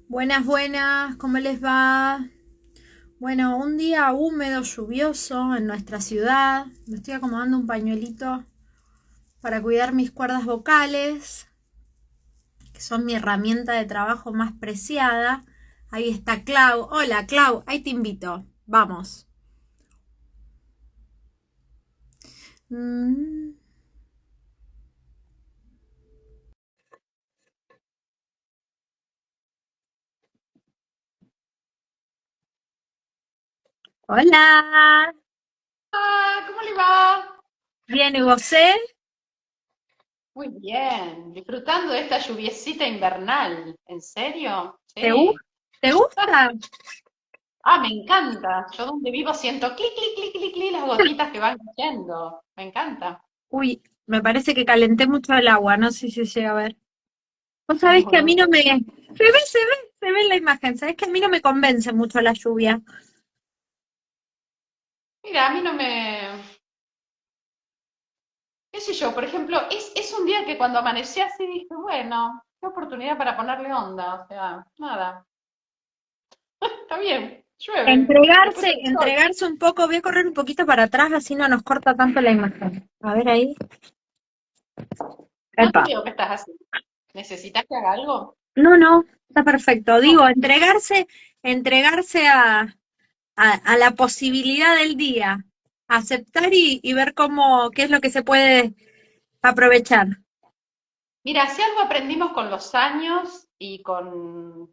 Buenas, buenas, ¿cómo les va? Bueno, un día húmedo, lluvioso en nuestra ciudad. Me estoy acomodando un pañuelito para cuidar mis cuerdas vocales, que son mi herramienta de trabajo más preciada. Ahí está Clau. Hola, Clau, ahí te invito. Vamos. Mm. Hola. Ah, ¿cómo le va? Bien, ¿y vosé? Muy bien, disfrutando de esta lluviecita invernal. ¿En serio? ¿Te, gu- Sí. ¿Te gusta? Ah, me encanta. Yo donde vivo siento clic, clic, clic, clic, clic, las gotitas que van cayendo. Me encanta. Uy, me parece que calenté mucho el agua, no sé si se llega a ver. Vos sabés que a mí No. no me... Se ve en la imagen. Sabés que a mí no me convence mucho la lluvia. Mira, a mí no me... ¿Qué sé yo? Por ejemplo, es un día que cuando amanecí así dije, bueno, qué oportunidad para ponerle onda. O sea, nada, está bien, llueve. Después el sol. Entregarse un poco. Voy a correr un poquito para atrás, así no nos corta tanto la imagen. A ver ahí. No te Epa. veo que estás así. ¿Necesitas que haga algo? No, no, está perfecto. No. Digo, entregarse a la posibilidad del día. Aceptar y ver qué es lo que se puede aprovechar. Mira, si algo aprendimos con los años y con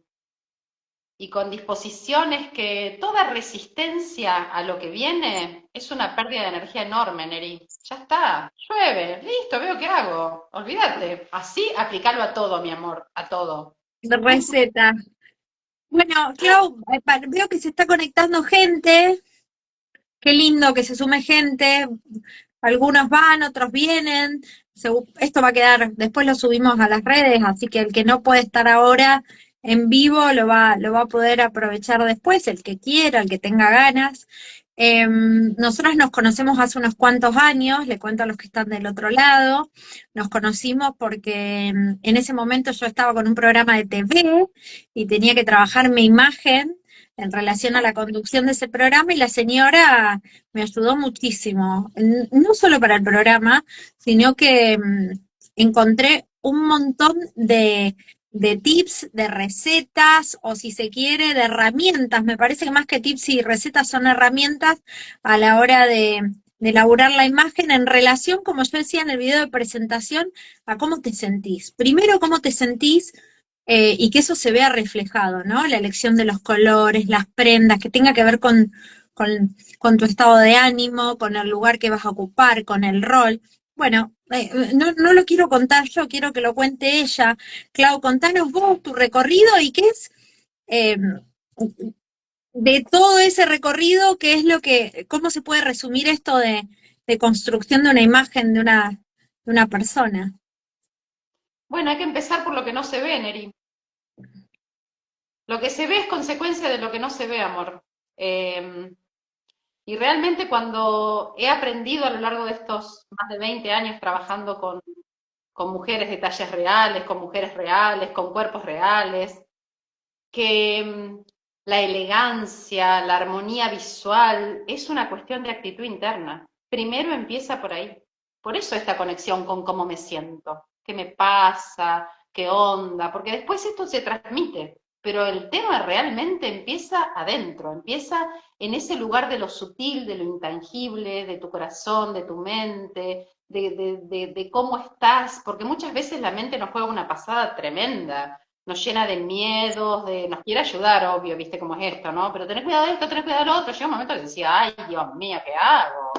disposiciones, que toda resistencia a lo que viene es una pérdida de energía enorme, Neri. Ya está, llueve, listo, veo qué hago. Olvídate, así aplicarlo a todo, mi amor, a todo. Receta. Bueno, Clau, veo que se está conectando gente. Qué lindo que se sume gente. Algunos van, otros vienen. Esto va a quedar, después lo subimos a las redes, así que el que no puede estar ahora en vivo lo va a poder aprovechar después, el que quiera, el que tenga ganas. Nosotros nos conocemos hace unos cuantos años, le cuento a los que están del otro lado. Nos conocimos porque en ese momento yo estaba con un programa de TV y tenía que trabajar mi imagen en relación a la conducción de ese programa y la señora me ayudó muchísimo, no solo para el programa, sino que encontré un montón de tips, de recetas o si se quiere, de herramientas. Me parece que más que tips y recetas son herramientas a la hora de elaborar la imagen en relación, como yo decía en el video de presentación, a cómo te sentís. Primero, cómo te sentís y que eso se vea reflejado, ¿no? La elección de los colores, las prendas, que tenga que ver con tu estado de ánimo, con el lugar que vas a ocupar, con el rol. Bueno, no lo quiero contar yo, quiero que lo cuente ella. Clau, contanos vos tu recorrido y qué es eh, de todo ese recorrido, qué es cómo se puede resumir esto de construcción de una imagen de una persona. Bueno, hay que empezar por lo que no se ve, Neri. Lo que se ve es consecuencia de lo que no se ve, amor. Eh, y realmente cuando he aprendido a lo largo de estos más de 20 años trabajando con mujeres de talles reales, con mujeres reales, con cuerpos reales, que la elegancia, la armonía visual es una cuestión de actitud interna. Primero empieza por ahí. Por eso esta conexión con cómo me siento, qué me pasa, qué onda, porque después esto se transmite, pero el tema realmente empieza adentro, empieza en ese lugar de lo sutil, de lo intangible, de tu corazón, de tu mente, de cómo estás, porque muchas veces la mente nos juega una pasada tremenda, nos llena de miedos, nos quiere ayudar, obvio, viste cómo es esto, ¿no? Pero tenés cuidado de esto, tenés cuidado de lo otro. Llega un momento que decía, ay, Dios mío, ¿qué hago?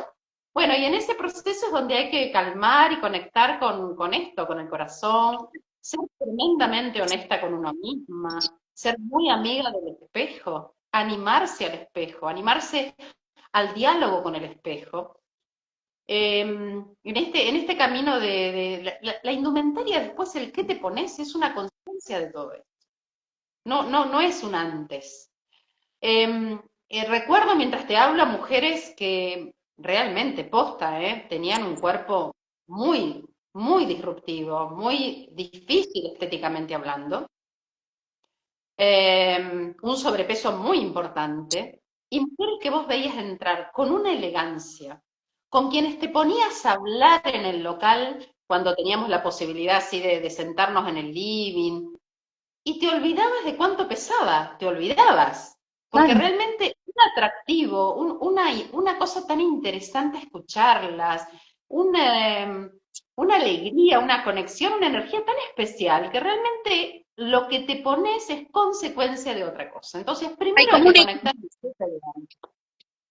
Bueno, y en ese proceso es donde hay que calmar y conectar con esto, con el corazón, ser tremendamente honesta con uno misma, ser muy amiga del espejo, animarse al espejo, animarse al diálogo con el espejo. En este camino de la indumentaria, después el qué te pones es una consecuencia de todo esto. No, no, no es un antes. Recuerdo mientras te hablo a mujeres que realmente, posta, tenían un cuerpo muy, muy disruptivo, muy difícil estéticamente hablando, un sobrepeso muy importante, y mujeres que vos veías entrar con una elegancia, con quienes te ponías a hablar en el local cuando teníamos la posibilidad así de sentarnos en el living, y te olvidabas de cuánto pesaba, te olvidabas, porque Claro. realmente un atractivo, una cosa tan interesante escucharlas, una alegría, una conexión, una energía tan especial que realmente lo que te pones es consecuencia de otra cosa. Entonces, Hay primero hay como que conectar.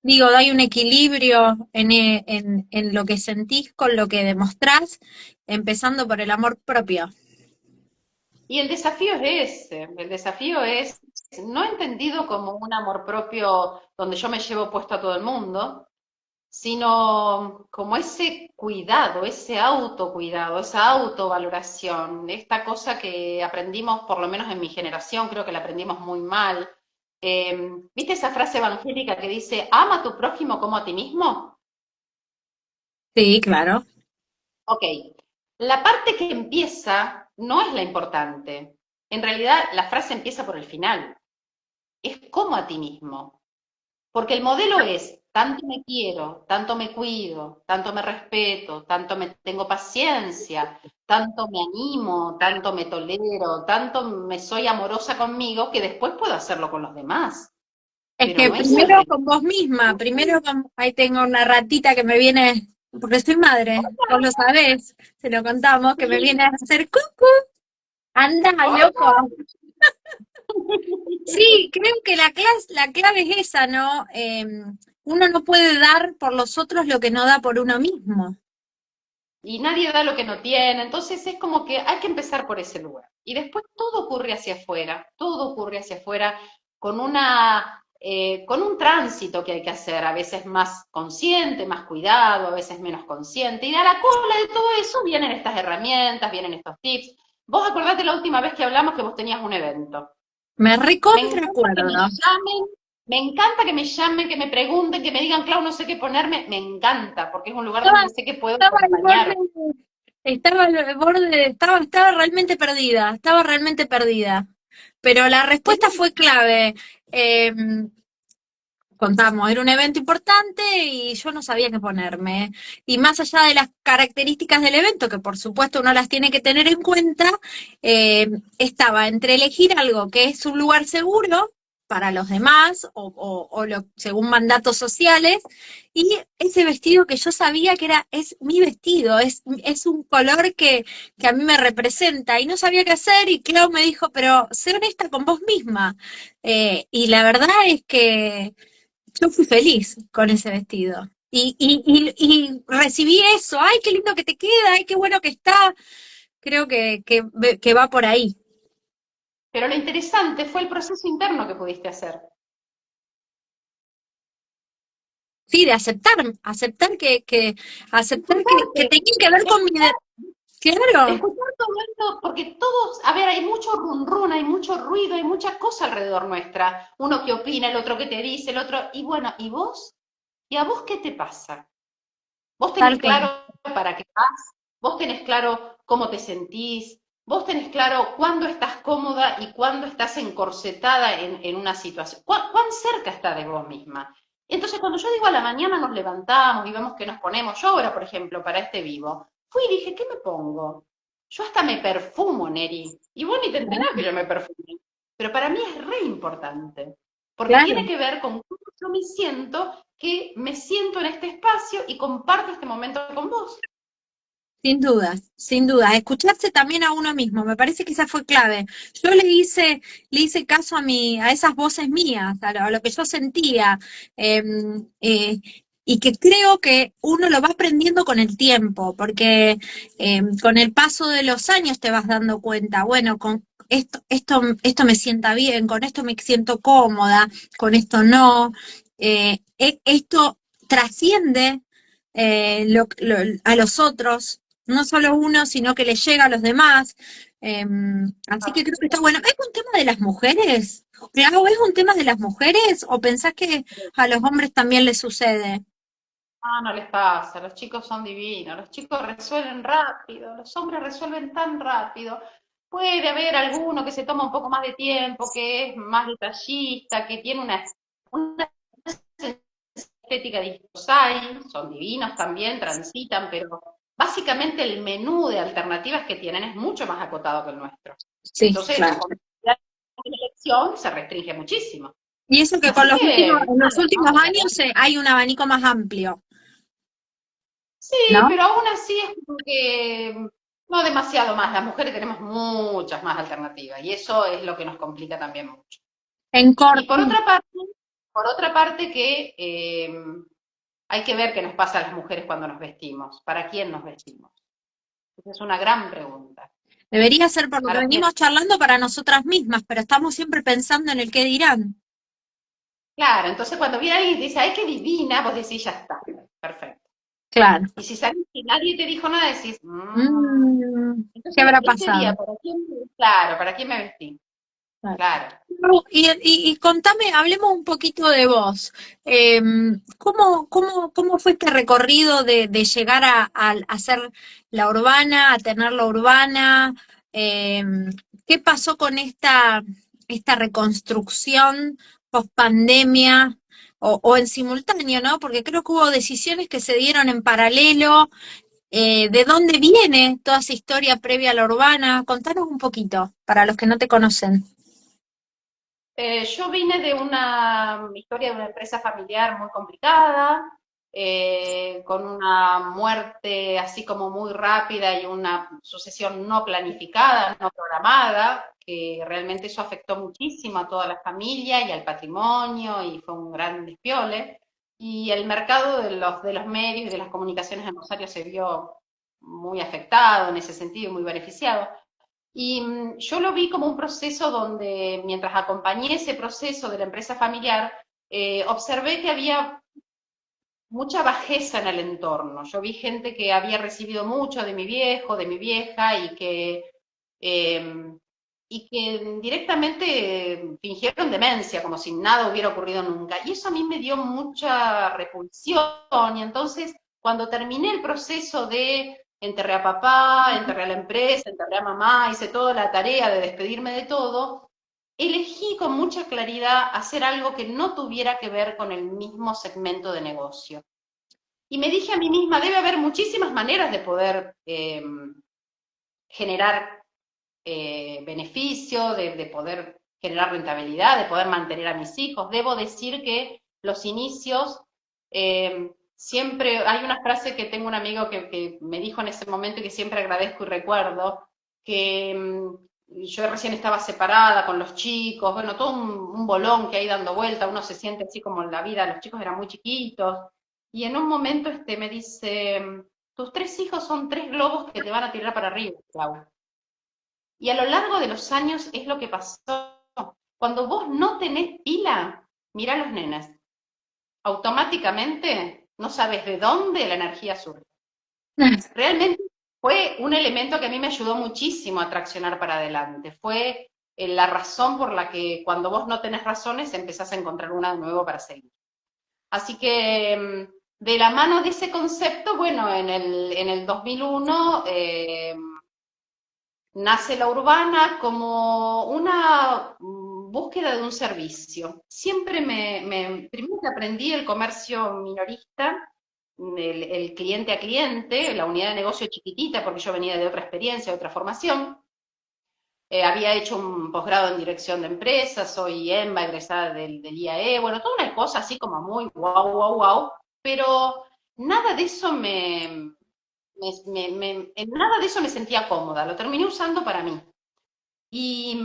digo, hay un equilibrio en lo que sentís con lo que demostrás, empezando por el amor propio. Y el desafío es ese, el desafío es no entendido como un amor propio donde yo me llevo puesto a todo el mundo, sino como ese cuidado, ese autocuidado, esa autovaloración, esta cosa que aprendimos, por lo menos en mi generación, creo que la aprendimos muy mal. ¿Viste esa frase evangélica que dice, ama a tu prójimo como a ti mismo? Sí, claro. Ok, la parte que empieza no es la importante. En realidad, la frase empieza por el final. Es como a ti mismo. Porque el modelo es, tanto me quiero, tanto me cuido, tanto me respeto, tanto me tengo paciencia, tanto me animo, tanto me tolero, tanto me soy amorosa conmigo, que después puedo hacerlo con los demás. Es Pero que no es el primero ritmo. con vos misma, ahí tengo una ratita que me viene, porque soy madre, vos lo sabés, se lo contamos, que me viene a hacer cucu, anda, loco. Sí, creo que la clave es esa, ¿no? Uno no puede dar por los otros lo que no da por uno mismo. Y nadie da lo que no tiene, entonces es como que hay que empezar por ese lugar. Y después todo ocurre hacia afuera, todo ocurre hacia afuera con con un tránsito que hay que hacer, a veces más consciente, más cuidado, a veces menos consciente. Y a la cola de todo eso vienen estas herramientas, vienen estos tips. Vos acordate la última vez que hablamos que vos tenías un evento. Me Me recontra encanta que me acuerdo. llamen, me encanta que me llamen, que me pregunten, que me digan, Clau, no sé qué ponerme. Me encanta, porque es un lugar Estaba, donde sé que puedo estaba al acompañar. borde, estaba estaba realmente perdida. Pero la respuesta fue clave. Eh, Contamos, era un evento importante y yo no sabía qué ponerme. Y más allá de las características del evento, que por supuesto uno las tiene que tener en cuenta, estaba entre elegir algo que es un lugar seguro para los demás según mandatos sociales y ese vestido que yo sabía que es mi vestido, es un color que a mí me representa y no sabía qué hacer y Clau me dijo, pero sé honesta con vos misma. Y la verdad es que yo fui feliz con ese vestido. Y recibí eso, ay, qué lindo que te queda, ay, qué bueno que está. Creo que va por ahí. Pero lo interesante fue el proceso interno que pudiste hacer. Sí, de aceptar que Escucharte, tenía que ver con mi... escuchar, Claro, escuchar todo esto, porque todos, a ver, hay mucho run run, hay mucho ruido, hay mucha cosa alrededor nuestra. Uno que opina, el otro que te dice, el otro, y bueno, ¿y vos? ¿Y a vos qué te pasa? ¿Vos tenés tal cual. claro para qué vas? ¿Vos tenés claro cómo te sentís? ¿Vos tenés claro cuándo estás cómoda y cuándo estás encorsetada en una situación? ¿Cuán cerca estás de vos misma? Entonces, cuando yo digo a la mañana nos levantamos y vemos qué nos ponemos, yo ahora, por ejemplo, para este vivo, fui y dije, ¿qué me pongo? Yo hasta me perfumo, Neri. Y vos ni te enterás que yo me perfume. Pero para mí es re importante, porque Claro. tiene que ver con cómo yo me siento, que me siento en este espacio y comparto este momento con vos. Sin dudas, sin dudas. Escucharse también a uno mismo, me parece que esa fue clave. Yo le hice caso a esas voces mías, a lo que yo sentía, eh, eh, y que creo que uno lo va aprendiendo con el tiempo, porque con el paso de los años te vas dando cuenta, bueno, con esto me sienta bien, con esto me siento cómoda, con esto no. Esto trasciende a los otros, no solo uno, sino que le llega a los demás. Eh, Así que creo que está bueno. ¿Es un tema de las mujeres? Clau, ¿es un tema de las mujeres o pensás que a los hombres también les sucede? Ah, no les pasa, los chicos son divinos, los chicos resuelven rápido, los hombres resuelven tan rápido. puede haber alguno que se toma un poco más de tiempo, que es más detallista, que tiene una estética distinta, hay, son divinos también, transitan, pero básicamente el menú de alternativas que tienen es mucho más acotado que el nuestro. Sí, Entonces la claro. complejidad de la elección se restringe muchísimo. Y eso que con Así los últimos, que, en los nada, últimos ¿no? años hay un abanico más amplio, Sí, ¿no? pero aún así es como que no demasiado más. Las mujeres tenemos muchas más alternativas y eso es lo que nos complica también mucho. En Y corto, por otra parte que hay que ver qué nos pasa a las mujeres cuando nos vestimos. ¿Para quién nos vestimos? Esa es una gran pregunta. debería ser por lo que ¿Para quién? venimos charlando para nosotras mismas, pero estamos siempre pensando en el qué dirán. Claro, entonces cuando viene alguien y dice, ¡ay, qué divina! Vos decís, ya está, perfecto. Claro. Y si salís y nadie te dijo nada, decís, ¿Qué entonces habrá este día, pasado? ¿para quién? Claro, ¿para quién me vestí? Claro. Claro. Y contame, hablemos un poquito de vos. ¿Cómo fue este recorrido de llegar a hacer la urbana, a tener la urbana? ¿Qué pasó con esta reconstrucción post pandemia o en simultáneo, ¿no? Porque creo que hubo decisiones que se dieron en paralelo. ¿De dónde viene toda esa historia previa a la urbana? Contanos un poquito, para los que no te conocen. Yo vine de una historia de una empresa familiar muy complicada, con una muerte así como muy rápida y una sucesión no planificada, no programada, que realmente eso afectó muchísimo a toda la familia y al patrimonio y fue un gran despiole. Y el mercado de los medios y de las comunicaciones en Rosario se vio muy afectado en ese sentido, muy beneficiado. Y yo lo vi como un proceso donde, mientras acompañé ese proceso de la empresa familiar, observé que había mucha bajeza en el entorno. Yo vi gente que había recibido mucho de mi viejo, de mi vieja, eh, y que directamente fingieron demencia, como si nada hubiera ocurrido nunca. Y eso a mí me dio mucha repulsión. Y entonces, cuando terminé el proceso de enterré a papá, enterré a la empresa, enterré a mamá, hice toda la tarea de despedirme de todo, elegí con mucha claridad hacer algo que no tuviera que ver con el mismo segmento de negocio. Y me dije a mí misma, debe haber muchísimas maneras de poder generar beneficio, de poder generar rentabilidad, de poder mantener a mis hijos. Debo decir que los inicios, siempre, hay una frase que tengo un amigo que me dijo en ese momento y que siempre agradezco y recuerdo, que yo recién estaba separada con los chicos, bueno, todo un bolón que hay dando vuelta, uno se siente así como en la vida, los chicos eran muy chiquitos, y en un momento me dice, tus tres hijos son tres globos que te van a tirar para arriba, Clau. Y a lo largo de los años es lo que pasó. Cuando vos no tenés pila, mirá a los nenes. Automáticamente no sabes de dónde la energía surge. Realmente fue un elemento que a mí me ayudó muchísimo a traccionar para adelante. Fue la razón por la que cuando vos no tenés razones empezás a encontrar una de nuevo para seguir. Así que de la mano de ese concepto, bueno, en el 2001 nace la urbana como una búsqueda de un servicio. Siempre primero que aprendí el comercio minorista, el cliente a cliente, la unidad de negocio chiquitita, porque yo venía de otra experiencia, de otra formación. Había hecho un posgrado en dirección de empresas, soy EMBA, egresada del IAE, bueno, toda una cosa así como muy wow, wow, wow, pero nada de eso en nada de eso me sentía cómoda, lo terminé usando para mí. Y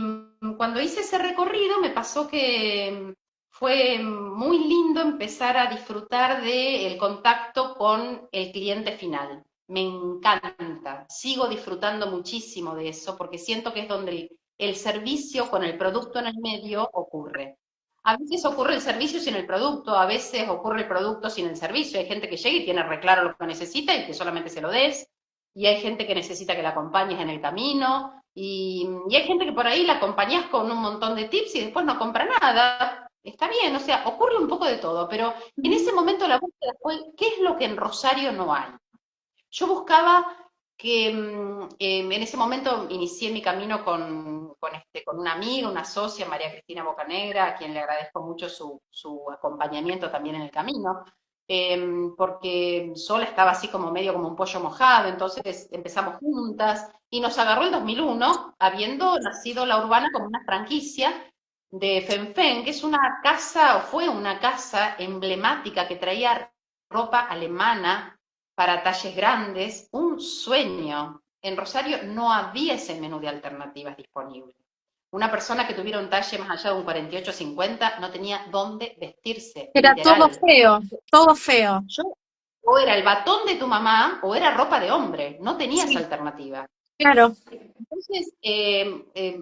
cuando hice ese recorrido me pasó que fue muy lindo empezar a disfrutar del contacto con el cliente final. Me encanta, sigo disfrutando muchísimo de eso porque siento que es donde el servicio con el producto en el medio ocurre. A veces ocurre el servicio sin el producto, a veces ocurre el producto sin el servicio. Hay gente que llega y tiene reclaro lo que necesita y que solamente se lo des, y hay gente que necesita que la acompañes en el camino, y hay gente que por ahí la acompañás con un montón de tips y después no compra nada. Está bien, o sea, ocurre un poco de todo, pero en ese momento la búsqueda fue, ¿qué es lo que en Rosario no hay? Yo buscaba que en ese momento inicié mi camino con una amiga, una socia, María Cristina Bocanegra, a quien le agradezco mucho su acompañamiento también en el camino, porque sola estaba así como medio como un pollo mojado, entonces empezamos juntas y nos agarró el 2001, habiendo nacido La Urbana como una franquicia de Fenfen, que es una casa, o fue una casa emblemática que traía ropa alemana para talles grandes, un sueño. En Rosario no había ese menú de alternativas disponible. Una persona que tuviera un talle más allá de un 48-50 no tenía dónde vestirse, Era todo literal. feo, todo feo. Yo, o era el batón de tu mamá o era ropa de hombre, no tenías Sí, alternativa. claro. Entonces,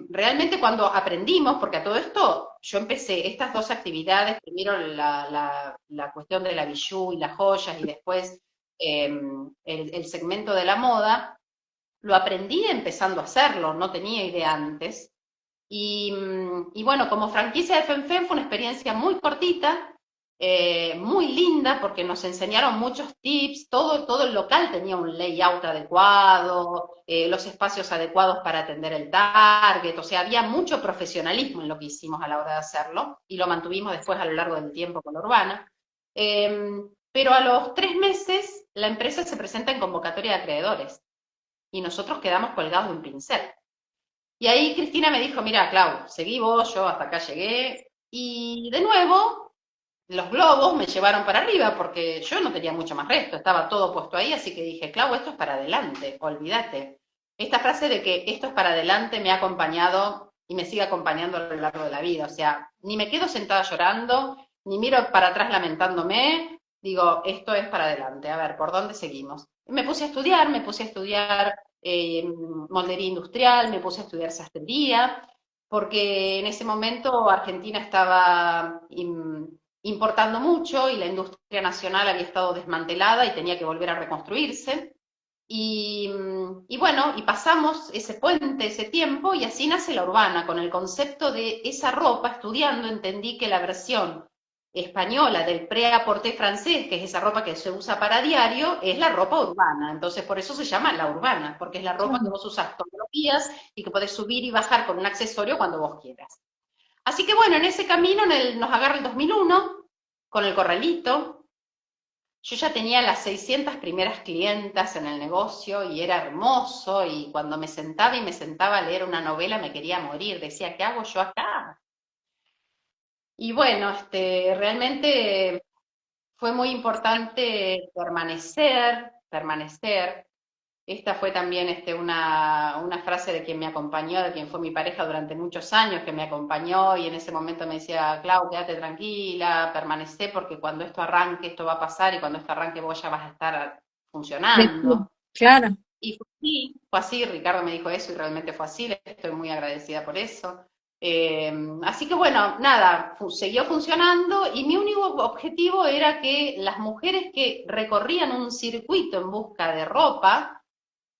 realmente cuando aprendimos, porque a todo esto yo empecé estas dos actividades, primero la cuestión de la bijou y las joyas y después el segmento de la moda, lo aprendí empezando a hacerlo, no tenía idea antes. Y bueno, como franquicia de FenFen fue una experiencia muy cortita, muy linda, porque nos enseñaron muchos tips, todo el local tenía un layout adecuado, los espacios adecuados para atender el target, o sea, había mucho profesionalismo en lo que hicimos a la hora de hacerlo, y lo mantuvimos después a lo largo del tiempo con la Urbana. Pero a los 3 meses la empresa se presenta en convocatoria de acreedores, y nosotros quedamos colgados de un pincel. Y ahí Cristina me dijo, mira, Clau, seguí vos, yo hasta acá llegué. Y de nuevo, los globos me llevaron para arriba porque yo no tenía mucho más resto, estaba todo puesto ahí, así que dije, Clau, esto es para adelante, olvídate. Esta frase de que esto es para adelante me ha acompañado y me sigue acompañando a lo largo de la vida. O sea, ni me quedo sentada llorando, ni miro para atrás lamentándome, digo, esto es para adelante, a ver, ¿por dónde seguimos? Me puse a estudiar moldería industrial, me puse a estudiar sastrería, porque en ese momento Argentina estaba importando mucho y la industria nacional había estado desmantelada y tenía que volver a reconstruirse. Y bueno, y pasamos ese puente, ese tiempo, y así nace la urbana, con el concepto de esa ropa. Estudiando entendí que la versión española del prêt-à-porter francés, que es esa ropa que se usa para diario, es la ropa urbana. Entonces, por eso se llama la urbana, porque es la ropa que Claro. vos usás todos los días y que podés subir y bajar con un accesorio cuando vos quieras. Así que bueno, en ese camino nos agarra el 2001 con el corralito. Yo ya tenía las 600 primeras clientas en el negocio y era hermoso, y cuando me sentaba y me sentaba a leer una novela me quería morir, decía, ¿qué hago yo acá? Y bueno, realmente fue muy importante permanecer. Esta fue también una frase de quien me acompañó, de quien fue mi pareja durante muchos años, que me acompañó y en ese momento me decía, Clau, quédate tranquila, permanecé porque cuando esto arranque, esto va a pasar y cuando esto arranque vos ya vas a estar Sí, funcionando. claro. Y fue así, Ricardo me dijo eso y realmente fue así, le estoy muy agradecida por eso. Así que bueno, nada, siguió funcionando y mi único objetivo era que las mujeres que recorrían un circuito en busca de ropa,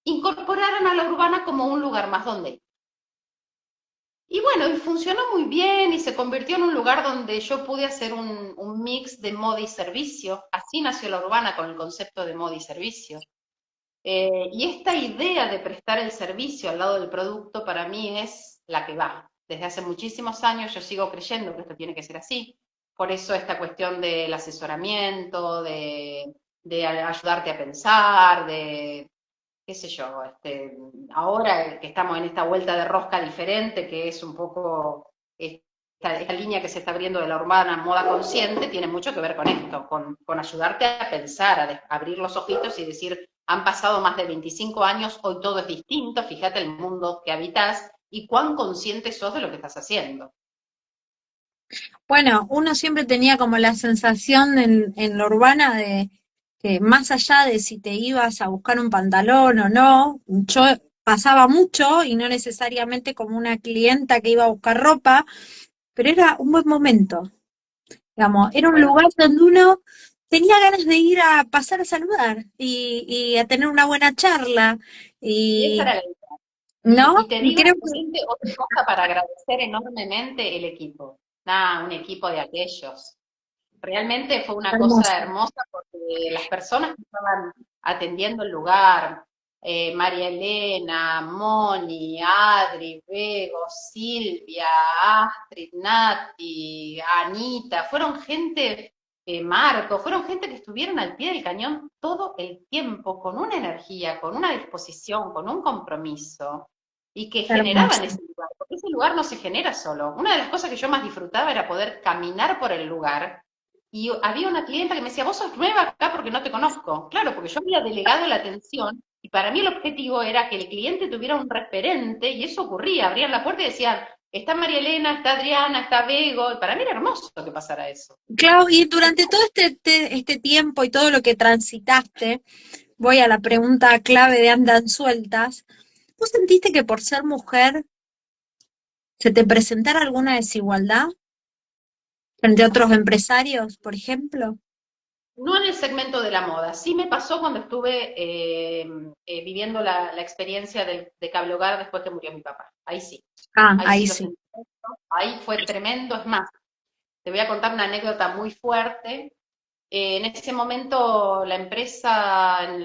incorporaran a la urbana como un lugar más donde ir. Y bueno, y funcionó muy bien y se convirtió en un lugar donde yo pude hacer un mix de moda y servicio. Así nació la urbana con el concepto de moda y servicio. Y esta idea de prestar el servicio al lado del producto para mí es la que va. Desde hace muchísimos años yo sigo creyendo que esto tiene que ser así. Por eso esta cuestión del asesoramiento, de ayudarte a pensar, de qué sé yo, ahora que estamos en esta vuelta de rosca diferente, que es un poco esta línea que se está abriendo de la urbana moda consciente, tiene mucho que ver con esto, con ayudarte a pensar, abrir los ojitos y decir, han pasado más de 25 años, hoy todo es distinto, fíjate el mundo que habitas y cuán consciente sos de lo que estás haciendo. Bueno, uno siempre tenía como la sensación en la urbana de que más allá de si te ibas a buscar un pantalón o no, yo pasaba mucho y no necesariamente como una clienta que iba a buscar ropa, pero era un buen momento, digamos, era un Bueno, lugar donde uno tenía ganas de ir a pasar a saludar y a tener una buena charla y esa y, era la idea. ¿no? Y te Y digo creo que, realmente otra cosa para agradecer enormemente el equipo. Nada, un equipo de aquellos. Realmente fue una cosa hermoso. hermosa porque las personas que estaban atendiendo el lugar, María Elena, Moni, Adri, Bego, Silvia, Astrid, Nati, Anita, fueron gente, Marco, fueron gente que estuvieron al pie del cañón todo el tiempo, con una energía, con una disposición, con un compromiso, y que generaban Hermoso. ese lugar, porque ese lugar no se genera solo. Una de las cosas que yo más disfrutaba era poder caminar por el lugar. Y había una clienta que me decía, vos sos nueva acá porque no te conozco. Claro, porque yo había delegado la atención y para mí el objetivo era que el cliente tuviera un referente y eso ocurría. Abrían la puerta y decían, está María Elena, está Adriana, está Bego. Y para mí era hermoso que pasara eso. Clau, y durante todo este tiempo y todo lo que transitaste, voy a la pregunta clave de Andan Sueltas. ¿Vos sentiste que por ser mujer se te presentara alguna desigualdad frente a otros empresarios, por ejemplo? No en el segmento de la moda. Sí me pasó cuando estuve viviendo la experiencia de Cable Hogar después que murió mi papá. Ahí sí. Ah, Ahí ahí sí lo sí. sentí. Ahí fue tremendo. Es más, te voy a contar una anécdota muy fuerte. En ese momento la empresa en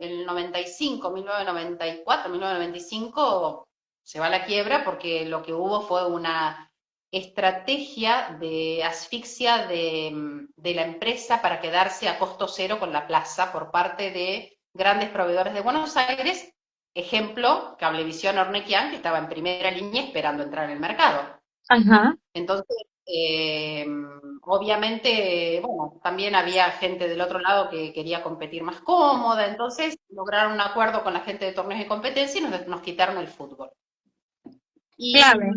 el 95, 1994, 1995 se va a la quiebra porque lo que hubo fue una estrategia de asfixia de la empresa para quedarse a costo cero con la plaza por parte de grandes proveedores de Buenos Aires, ejemplo, Cablevisión Ornequian, que estaba en primera línea esperando entrar en el mercado. Ajá. Entonces, obviamente, bueno, también había gente del otro lado que quería competir más cómoda, entonces lograron un acuerdo con la gente de torneos de competencia y nos quitaron el fútbol. Y Clave.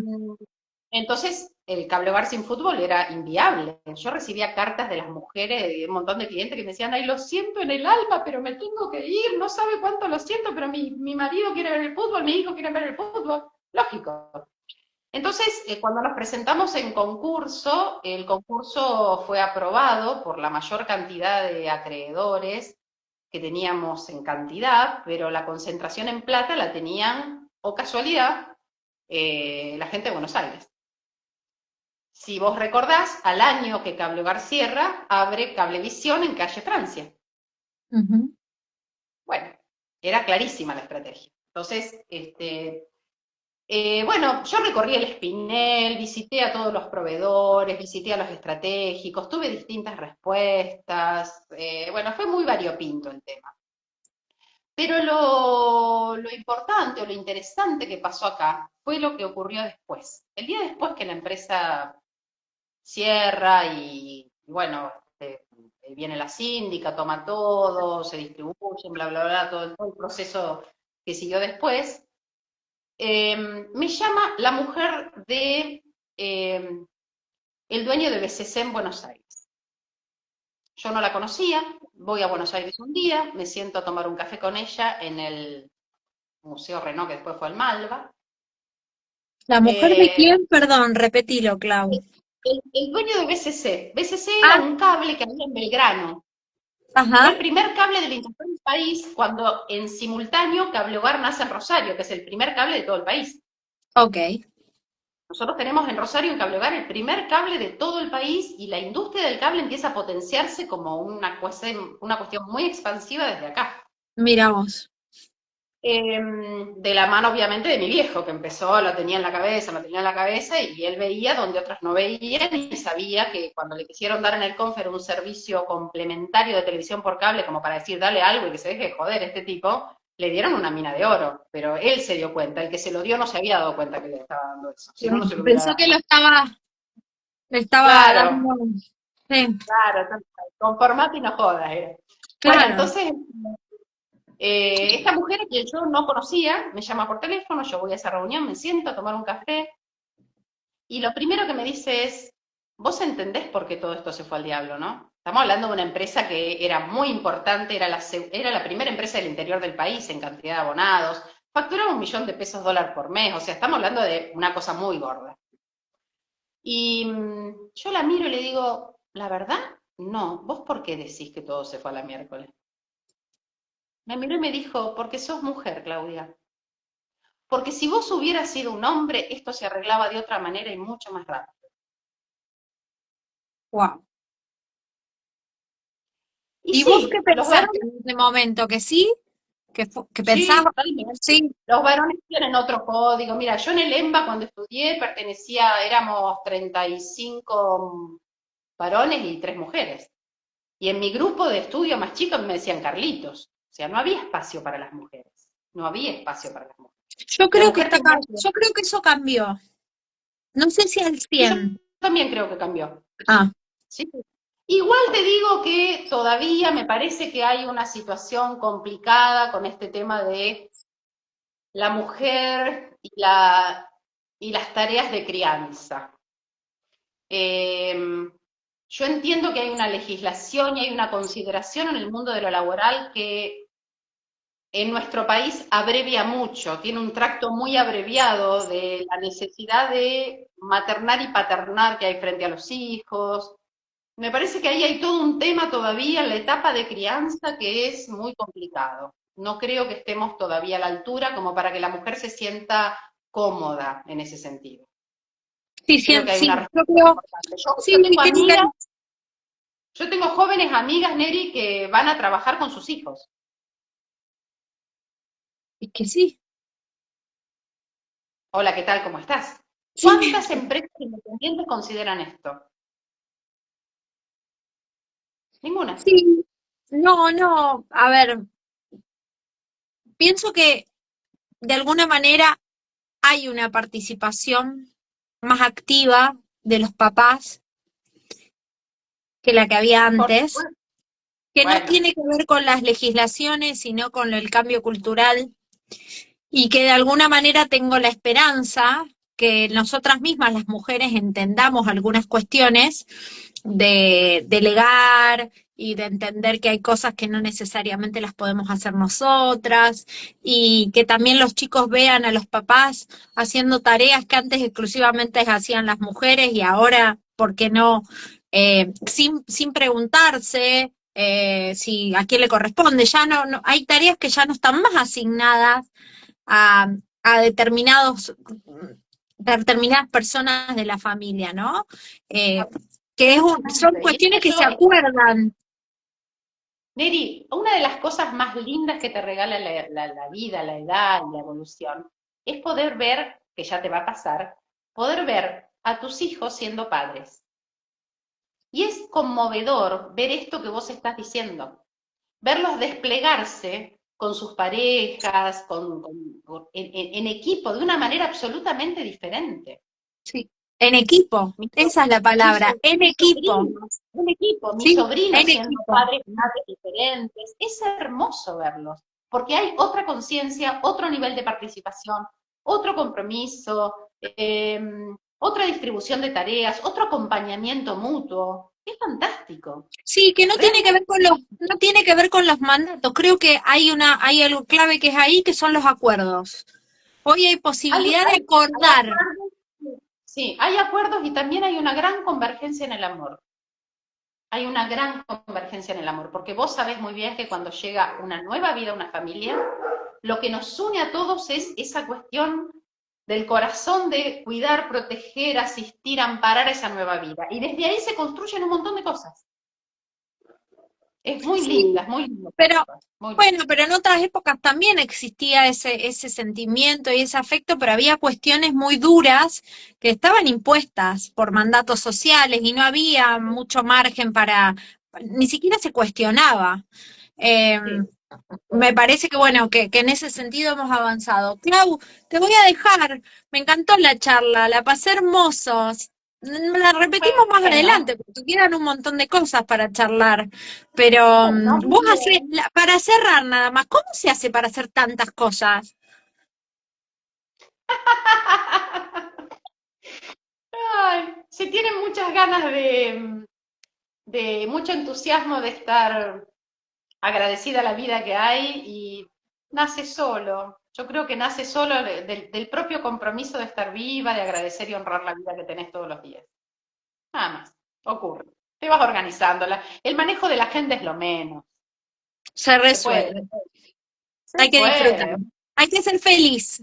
entonces el cable bar sin fútbol era inviable. Yo recibía cartas de las mujeres, de un montón de clientes que me decían, ay, lo siento en el alma, pero me tengo que ir, no sabe cuánto lo siento, pero mi marido quiere ver el fútbol, mi hijo quiere ver el fútbol. Lógico. Entonces, cuando nos presentamos en concurso, el concurso fue aprobado por la mayor cantidad de acreedores que teníamos en cantidad, pero la concentración en plata la tenían, o casualidad, la gente de Buenos Aires. Si vos recordás, al año que Cable Hogar cierra, abre Cablevisión en calle Francia. Ujú. Bueno, era clarísima la estrategia. Entonces, bueno, yo recorrí el Espinel, visité a todos los proveedores, visité a los estratégicos, tuve distintas respuestas, bueno, fue muy variopinto el tema. Pero lo importante o lo interesante que pasó acá fue lo que ocurrió después. El día después que la empresa cierra y bueno, viene la síndica, toma todo, se distribuyen, bla, bla, bla, todo el proceso que siguió después. Me llama la mujer de el dueño de BCC en Buenos Aires. Yo no la conocía, voy a Buenos Aires un día, me siento a tomar un café con ella en el Museo Renault, que después fue el Malva. ¿La mujer de Eh, quién? Perdón, repetilo, Clau. el dueño de BCC. BCC era Ah, un cable que había en Belgrano. Fue ajá, el primer cable del interior del país cuando en simultáneo Cable Hogar nace en Rosario, que es el primer cable de todo el país. ok. Nosotros tenemos en Rosario, en Cable Hogar, el primer cable de todo el país y la industria del cable empieza a potenciarse como una cuestión muy expansiva desde acá. Mira vos. De la mano, obviamente, de mi viejo, que empezó, lo tenía en la cabeza, lo tenía en la cabeza, y él veía donde otros no veían, y sabía que cuando le quisieron dar en el Confer un servicio complementario de televisión por cable, como para decir, dale algo y que se deje de joder este tipo, le dieron una mina de oro, pero él se dio cuenta, el que se lo dio no se había dado cuenta que le estaba dando eso, si no, no se lo hubiera Pensó que dado. le estaba Claro, dando. Sí, claro, conformate y no jodas, era. Bueno, claro. entonces esta mujer que yo no conocía me llama por teléfono, yo voy a esa reunión, me siento a tomar un café y lo primero que me dice es, vos entendés por qué todo esto se fue al diablo, ¿no? Estamos hablando de una empresa que era muy importante, era la primera empresa del interior del país en cantidad de abonados, facturaba $1.000.000 dólar por mes, o sea, estamos hablando de una cosa muy gorda. Y yo la miro y le digo, la verdad, no, ¿vos por qué decís que todo se fue a la miércoles? Me miró y me dijo, porque sos mujer, Claudia. Porque si vos hubieras sido un hombre, esto se arreglaba de otra manera y mucho más rápido. Wow. Y ¿Y vos qué sí, los pensaste varones, en ese momento? ¿Que sí? que Sí, pensaba, totalmente. sí, Los varones tienen otro código. Mira, yo en el EMBA cuando estudié éramos 35 varones y 3 mujeres. Y en mi grupo de estudio más chicos me decían Carlitos. O sea, no había espacio para las mujeres. No había espacio para las mujeres. yo La creo que mujer tenía que... yo creo que eso cambió. No sé si al Yo 100. también creo que cambió. Ah, ¿Sí? Igual te digo que todavía me parece que hay una situación complicada con este tema de la mujer y las tareas de crianza. Yo entiendo que hay una legislación y hay una consideración en el mundo de lo laboral que en nuestro país abrevia mucho, tiene un tracto muy abreviado de la necesidad de maternar y paternar que hay frente a los hijos. Me parece que ahí hay todo un tema todavía en la etapa de crianza que es muy complicado. No creo que estemos todavía a la altura como para que la mujer se sienta cómoda en ese sentido. sí, Creo que hay sí, una yo respuesta creo, importante. sí, Yo tengo jóvenes amigas, Neri, que van a trabajar con sus hijos. es que sí, Hola, ¿qué tal? ¿Cómo estás? sí, ¿Cuántas empresas independientes consideran esto? Ninguna. sí, no, no, a ver, pienso que de alguna manera hay una participación más activa de los papás que la que había Por antes, supuesto. que no Bueno, tiene que ver con las legislaciones, sino con el cambio cultural, y que de alguna manera tengo la esperanza que nosotras mismas, las mujeres, entendamos algunas cuestiones de delegar y de entender que hay cosas que no necesariamente las podemos hacer nosotras, y que también los chicos vean a los papás haciendo tareas que antes exclusivamente hacían las mujeres y ahora, ¿por qué no? Sin preguntarse si a quién le corresponde. Ya hay tareas que ya no están más asignadas a, a determinadas personas de la familia, ¿no? Eh, son absolutamente. Y cuestiones que se eso, acuerdan. Neri, una de las cosas más lindas que te regala la vida, la edad y la evolución, es poder ver, que ya te va a pasar, poder ver a tus hijos siendo padres. Y es conmovedor ver esto que vos estás diciendo, verlos desplegarse con sus parejas, en equipo, de una manera absolutamente diferente. Sí. En equipo, Mis, esa es la mis palabra, en equipo, sobrinos, un equipo, mis sí, sobrinos en siendo equipo. padres y madres diferentes, es hermoso verlos, porque hay otra conciencia, otro nivel de participación, otro compromiso, otra distribución de tareas, otro acompañamiento mutuo. Es fantástico, Sí, que no tiene que realmente. ver con no tiene que ver con los mandatos. Creo que hay algo clave que es ahí, que son los acuerdos. Hoy hay Hay, posibilidad de hay acordar. acuerdos, sí, hay acuerdos y también hay una gran convergencia en el amor. Hay una gran convergencia en el amor, porque vos sabés muy bien que cuando llega una nueva vida, una familia, lo que nos une a todos es esa cuestión del corazón de cuidar, proteger, asistir, amparar a esa nueva vida. Y desde ahí se construyen un montón de cosas. Es muy Sí, linda, es muy lindo. pero Muy lindo. bueno, pero en otras épocas también existía ese sentimiento y ese afecto, pero había cuestiones muy duras que estaban impuestas por mandatos sociales y no había mucho margen ni siquiera se cuestionaba. Eh, Sí. Me parece que bueno, que en ese sentido hemos avanzado. Clau, te voy a dejar. Me encantó la charla, la pasé hermoso. La repetimos más Bueno, adelante, porque quedan un montón de cosas para charlar. Pero bueno, muy vos hacés, bien. para cerrar nada más, ¿cómo se hace para hacer tantas cosas? Ay, se tienen muchas ganas de mucho entusiasmo de estar agradecida a la vida que hay y nace solo. Yo creo que nace solo del propio compromiso de estar viva, de agradecer y honrar la vida que tenés todos los días. Nada más, ocurre. Te vas organizándola. El manejo de la agenda es lo menos. Se Se puede, resuelve. se Hay que disfrutar. puede. Hay que ser feliz.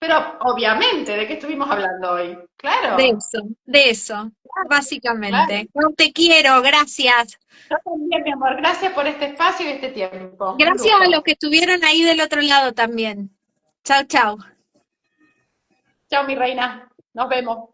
Pero obviamente, ¿de qué estuvimos hablando hoy? Claro, De eso, claro. básicamente. No te quiero, gracias. Yo también, mi amor. Gracias por este espacio y este tiempo. Un Gracias a los lujo. que estuvieron ahí del otro lado también. Chau, chau. Chao, mi reina. Nos vemos.